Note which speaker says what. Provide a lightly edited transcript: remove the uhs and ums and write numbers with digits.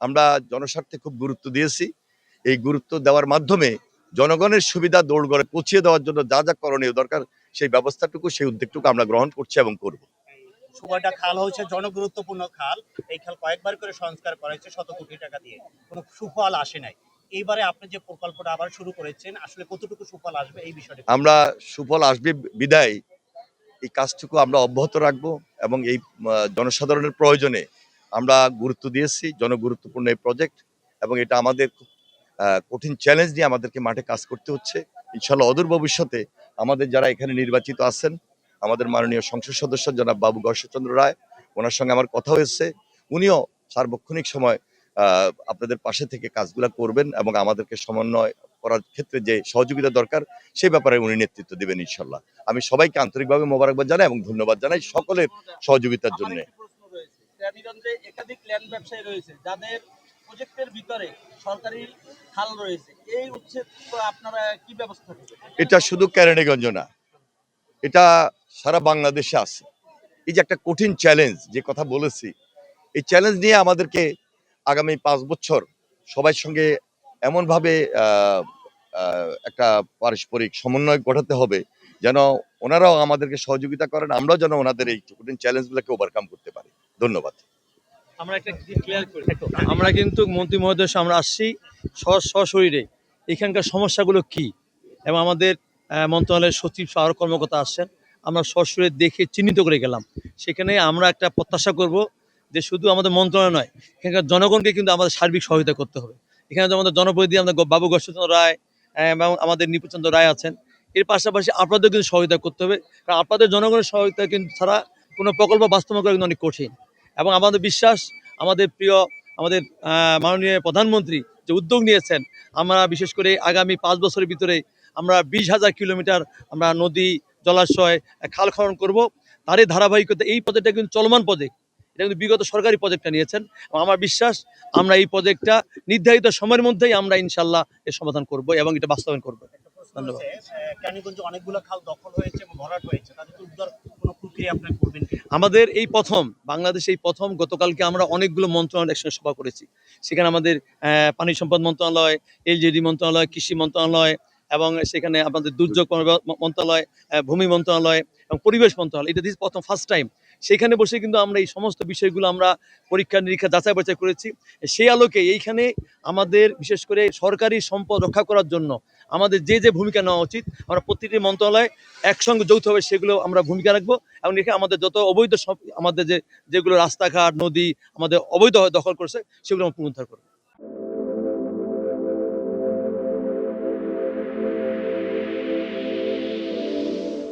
Speaker 1: আমরা জনস্বার্থে খুব গুরুত্ব দিয়েছি। এই গুরুত্ব দেওয়ার মাধ্যমে জনগণের সুবিধা দৌড়গড়ে পৌঁছে দেওয়ার জন্য যা যা করণীয় দরকার সেই ব্যবস্থাটুকু, সেই উদ্যোগটুকু আমরা গ্রহণ করছি এবং করব।
Speaker 2: সুবাইডা খাল হচ্ছে জনগুরুত্বপূর্ণ খাল। এই খাল কয়েকবার করে সংস্কার করা হয়েছে শত কোটি টাকা দিয়ে, কোনো সুফল আসে নাই। এইবারে আপনি যে প্রকল্পটা আবার শুরু করেছেন, আসলে কতটুকু সুফল আসবে এই বিষয়টা?
Speaker 1: আমরা সুফল আসবে বিদায় এই কাজটুকু আমরা অব্যাহত রাখবো এবং এই জনসাধারণের প্রয়োজনে আমরা গুরুত্ব দিয়েছি। জনগুরুত্বপূর্ণ এই প্রজেক্ট এবং এটা আমাদের খুব কঠিন চ্যালেঞ্জ নিয়ে আমাদেরকে মাঠে কাজ করতে হচ্ছে। ইনশাল্লাহ অদূর ভবিষ্যতে আমাদের যারা এখানে নির্বাচিত আছেন, আমাদের মাননীয় সংসদ সদস্য জনাব বাবু গর্ষচন্দ্র রায়, ওনার সঙ্গে আমার কথা হয়েছে। উনিও সার্বক্ষণিক সময় আপনাদের পাশে থেকে কাজগুলো করবেন এবং আমাদেরকে সমন্বয় করার ক্ষেত্রে যে সহযোগিতা দরকার সেই ব্যাপারে উনি নেতৃত্ব দেবেন ইনশাল্লাহ। আমি সবাইকে আন্তরিকভাবে মোবারকবাদ জানাই এবং ধন্যবাদ জানাই সকলের সহযোগিতার জন্য।
Speaker 3: একাধিক ল্যান্ড ব্যবসায়ী রয়েছে যাদের প্রজেক্টের ভিতরে সরকারি খাল রয়েছে, এই উচ্ছেদ আপনারা কি ব্যবস্থা নেবেন?
Speaker 1: এটা শুধু কেরানীগঞ্জ না, এটা সারা বাংলাদেশে আছে। এই যে একটা কঠিন চ্যালেঞ্জ যে কথা বলেছি, এই চ্যালেঞ্জ নিয়ে আমাদেরকে আগামী 5 বছর সবার সঙ্গে এমনভাবে একটা পারস্পরিক সমন্বয় ঘটাতে হবে যেন ওনারাও আমাদেরকে সহযোগিতা করেন, আমরাও যেন ওনাদের এই কঠিন চ্যালেঞ্জগুলোকে ওভারকাম করতে পারি। ধন্যবাদ।
Speaker 3: আমরা কিন্তু মন্ত্রী মহোদয় আমরা আসছি সশরীরে এখানকার সমস্যাগুলো কি, এবং আমাদের মন্ত্রণালয়ের সচিব সহ কর্মকর্তা আসছেন, আমরা সশরীরে দেখে চিহ্নিত করে গেলাম। সেখানে আমরা একটা প্রত্যাশা করব যে শুধু আমাদের মন্ত্রণালয় নয়, এখানকার জনগণকে কিন্তু আমাদের সার্বিক সহায়তা করতে হবে। এখানে তো আমাদের জনপ্রতিনিধি আমাদের বাবু গর্ষচন্দ্র রায় এবং আমাদের নিপুচন্দ্র রায় আছেন। এর পাশাপাশি আপনাদের কিন্তু সহায়তা করতে হবে, কারণ আপনাদের জনগণের সহায়তা কিন্তু ছাড়া কোনো প্রকল্প বাস্তবায়ন করা কিন্তু অনেক কঠিন। এবং আমাদের বিশ্বাস, আমাদের প্রিয় আমাদের মাননীয় প্রধানমন্ত্রী যে উদ্যোগ নিয়েছেন, আমরা বিশেষ করে আগামী 5 বছরের ভিতরে আমরা 20,000 কিলোমিটার আমরা নদী, জলাশয়, খাল খনন করব। তারই ধারাবাহিকতা এই প্রজেক্টটা কিন্তু চলমান প্রজেক্ট, এটা কিন্তু বিগত সরকারি প্রজেক্টটা নিয়েছেন। এবং আমার বিশ্বাস আমরা এই প্রজেক্টটা নির্ধারিত সময়ের মধ্যেই আমরা ইনশাল্লাহ এর সমাধান করব এবং এটা বাস্তবায়ন করব। ধন্যবাদ।
Speaker 2: কেরানীগঞ্জে অনেকগুলো খাল দখল হয়েছে এবং ভরাট হয়েছে, তাদের উদ্ধার কোনো প্রক্রিয়া আপনি করবেন?
Speaker 3: আমাদের এই প্রথম, বাংলাদেশে এই প্রথম, গতকালকে আমরা অনেকগুলো মন্ত্রণালয় একসঙ্গে সভা করেছি। সেখানে আমাদের পানি সম্পদ মন্ত্রণালয়, এলজিডি মন্ত্রণালয়, কৃষি মন্ত্রণালয় এবং সেখানে আমাদের দুর্যোগ মন্ত্রণালয়, ভূমি মন্ত্রণালয় এবং পরিবেশ মন্ত্রণালয়, এটা দিস প্রথম ফার্স্ট টাইম। সেখানে বসে কিন্তু আমরা এই সমস্ত বিষয়গুলো আমরা পরীক্ষা নিরীক্ষা যাচাই বাছাই করেছি। সেই আলোকে এইখানে আমাদের বিশেষ করে সরকারি সম্পদ রক্ষা করার জন্য আমাদের যে যে ভূমিকা নেওয়া উচিত, আমরা প্রতিটি মন্ত্রণালয় একসঙ্গে যৌথভাবে সেগুলো আমরা ভূমিকা রাখবো। এবং এখানে আমাদের যত অবৈধ আমাদের যেগুলো রাস্তাঘাট, নদী আমাদের অবৈধ দখল করছে সেগুলো আমরা পুনরুদ্ধার করবো।